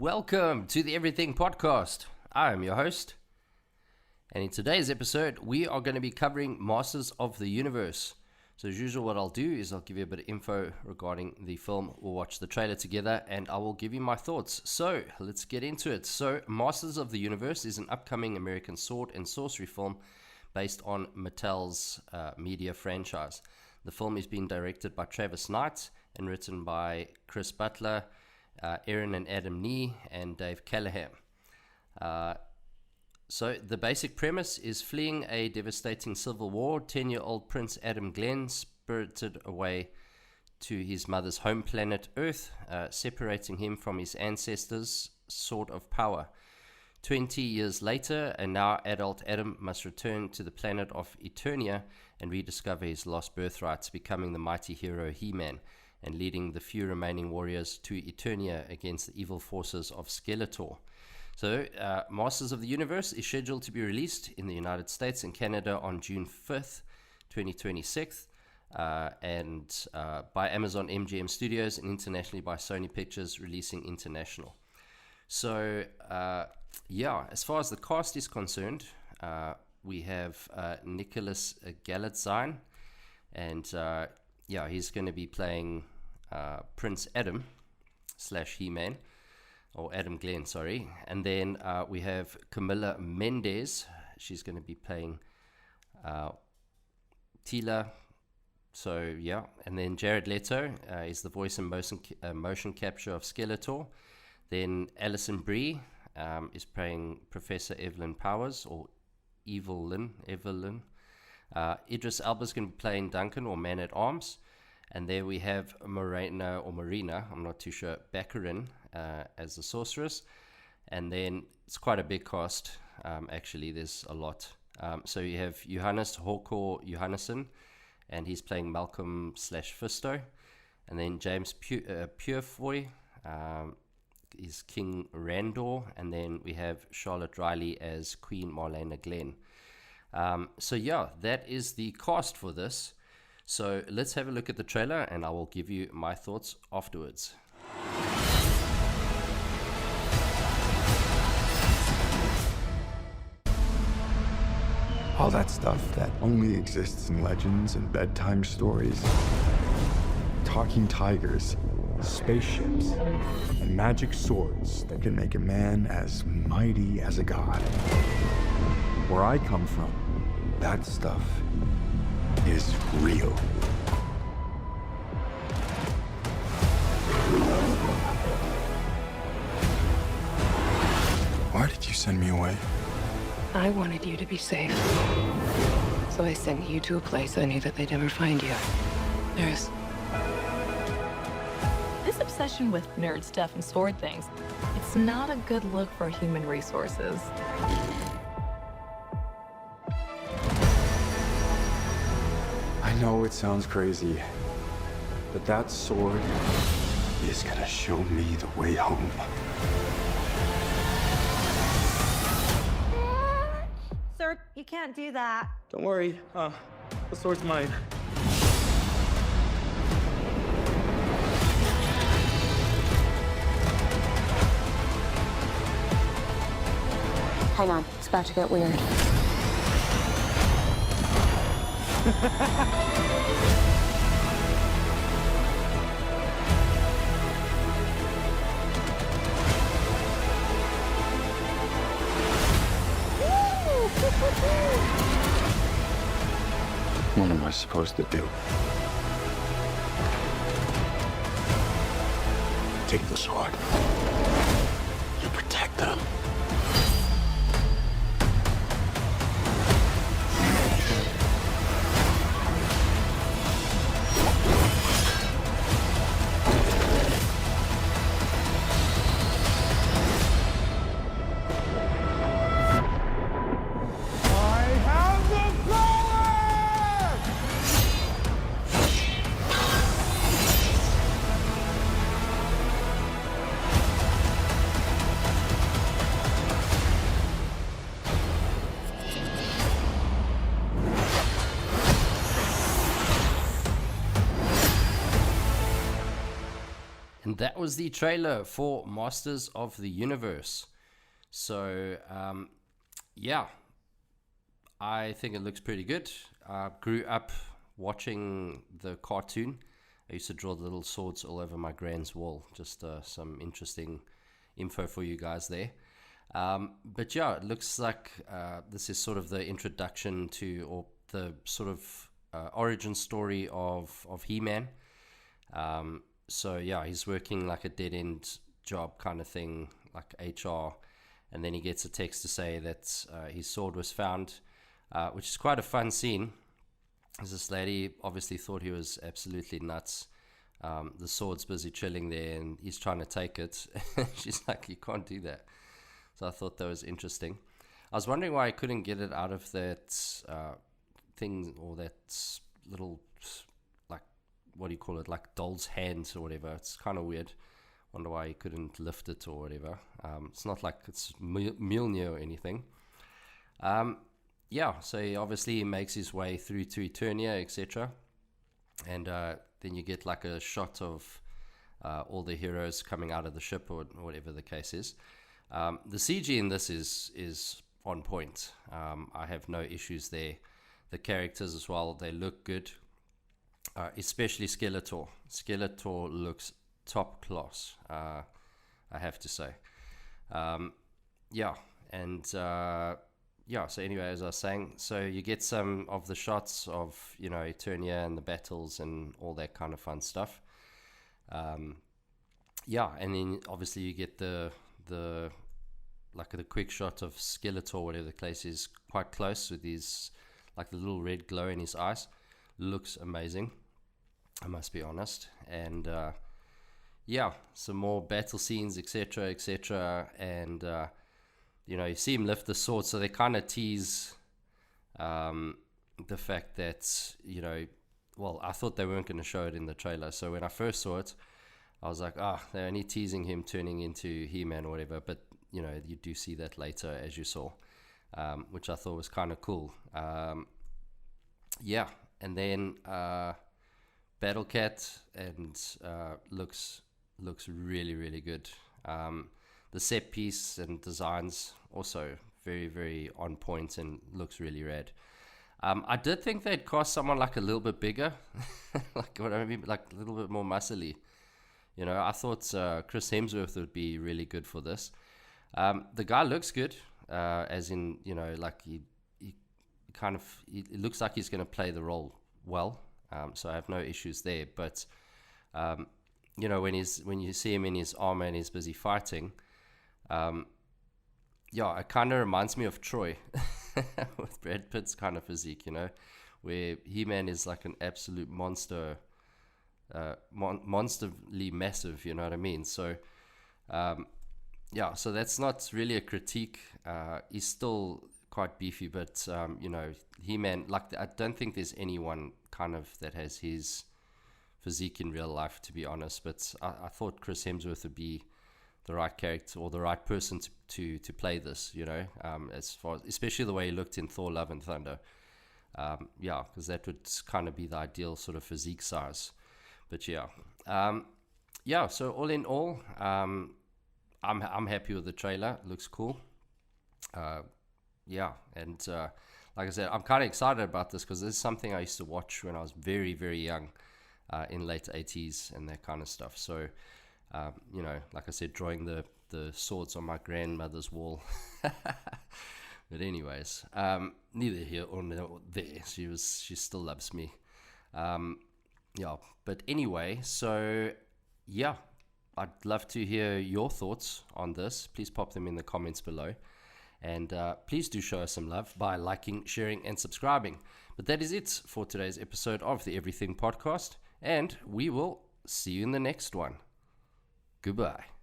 Welcome to the Everything Podcast. I am your host, and in today's episode, we are going to be covering Masters of the Universe. So as usual, what I'll do is I'll give you a bit of info regarding the film. We'll watch the trailer together, and I will give you my thoughts. So let's get into it. So Masters of the Universe is an upcoming American sword and sorcery film based on Mattel's media franchise. The film is being directed by Travis Knight and written by Chris Butler, Aaron and Adam Nee, and Dave Callahan. So the basic premise is fleeing a devastating civil war, 10-year-old Prince Adam Glenn spirited away to his mother's home planet Earth, separating him from his ancestors' sword of power. 20 years later, a now adult Adam must return to the planet of Eternia and rediscover his lost birthrights, becoming the mighty hero He-Man and leading the few remaining warriors to Eternia against the evil forces of Skeletor. So, Masters of the Universe is scheduled to be released in the United States and Canada on June 5th, 2026, and by Amazon MGM Studios and internationally by Sony Pictures, releasing international. So, as far as the cast is concerned, we have Nicholas Galitzine, and he's going to be playing Prince Adam / He-Man, or Adam Glenn, sorry. And then we have Camila Mendes. She's going to be playing Teela. So, yeah. And then Jared Leto is the voice and motion capture of Skeletor. Then Alison Brie is playing Professor Evelyn Powers, or Evelyn. Idris Elba's going to be playing Duncan, or Man-at-Arms. And there we have Marina, I'm not too sure, Baccarin as the sorceress. And then it's quite a big cast, actually, there's a lot. So you have Johannes Håkor Johannesson, and he's playing Malcolm / Fisto. And then James Purefoy is King Randor. And then we have Charlotte Riley as Queen Marlena Glenn. That is the cast for this. So let's have a look at the trailer, and I will give you my thoughts afterwards. All that stuff that only exists in legends and bedtime stories. Talking tigers, spaceships, and magic swords that can make a man as mighty as a god. Where I come from, that stuff is real. Why did you send me away? I wanted you to be safe. So I sent you to a place I knew that they'd never find you. Eris. This obsession with nerd stuff and sword things, it's not a good look for human resources. I know it sounds crazy, but that sword is gonna show me the way home. Sir, you can't do that. Don't worry, the sword's mine. Hang on, it's about to get weird. What am I supposed to do? Take the sword. You protect them. that was the trailer for Masters of the Universe. So, yeah, I think it looks pretty good. I grew up watching the cartoon. I used to draw the little swords all over my grand's wall. Just some interesting info for you guys there. But yeah, it looks like this is sort of the introduction to, or the sort of origin story of He-Man. So yeah, he's working like a dead-end job kind of thing, like HR, and then he gets a text to say that his sword was found, which is quite a fun scene. This lady obviously thought he was absolutely nuts. The sword's busy chilling there, and he's trying to take it. She's like, you can't do that. So I thought that was interesting. I was wondering why I couldn't get it out of that thing, or that little, like, what do you call it, like doll's hands or whatever. It's kind of weird. Wonder why he couldn't lift it or whatever. It's not like it's Mjolnir or anything. Yeah, so he obviously makes his way through to Eternia, etc. And then you get like a shot of all the heroes coming out of the ship, or whatever the case is. The CG in this is on point. I have no issues there. The characters as well, they look good. Especially Skeletor. Skeletor looks top class, I have to say. Yeah, and yeah, so anyway, as I was saying, so you get some of the shots of, you know, Eternia and the battles and all that kind of fun stuff. Yeah, and then obviously you get the like the quick shot of Skeletor, whatever the case is, quite close with his, like the little red glow in his eyes. Looks amazing, I must be honest. And yeah, some more battle scenes, etc., etc. And you know, you see him lift the sword, so they kind of tease the fact that, you know, well, I thought they weren't going to show it in the trailer. So when I first saw it, I was like, they're only teasing him turning into He-Man or whatever. But, you know, you do see that later, as you saw, which I thought was kind of cool. Yeah, and then Battle Cat and looks really, really good. The set piece and designs also very, very on point and looks really rad. I did think they'd cast someone like a little bit bigger, like what I mean, like a little bit more muscly. You know, I thought Chris Hemsworth would be really good for this. The guy looks good, as in, you know, like he kind of, it looks like he's going to play the role well. So I have no issues there. But you know, when you see him in his armor and he's busy fighting, yeah, it kind of reminds me of Troy with Brad Pitt's kind of physique, you know, where He-Man is like an absolute monster, monsterly massive, you know what I mean? So, yeah, so that's not really a critique. He's still quite beefy, but, you know, He-Man, like, I don't think there's anyone kind of that has his physique in real life, to be honest. But I thought Chris Hemsworth would be the right character, or the right person to play this, you know, as far as, especially the way he looked in Thor Love and Thunder. Yeah, because that would kind of be the ideal sort of physique size. But yeah, yeah, so all in all, I'm happy with the trailer. It looks cool. Yeah, and like I said, I'm kind of excited about this because this is something I used to watch when I was very, very young, in late 80s and that kind of stuff. So, you know, like I said, drawing the swords on my grandmother's wall. But anyways, neither here or there. She still loves me. Yeah, but anyway, so yeah, I'd love to hear your thoughts on this. Please pop them in the comments below. And please do show us some love by liking, sharing, and subscribing. But that is it for today's episode of the Everything Podcast. And we will see you in the next one. Goodbye.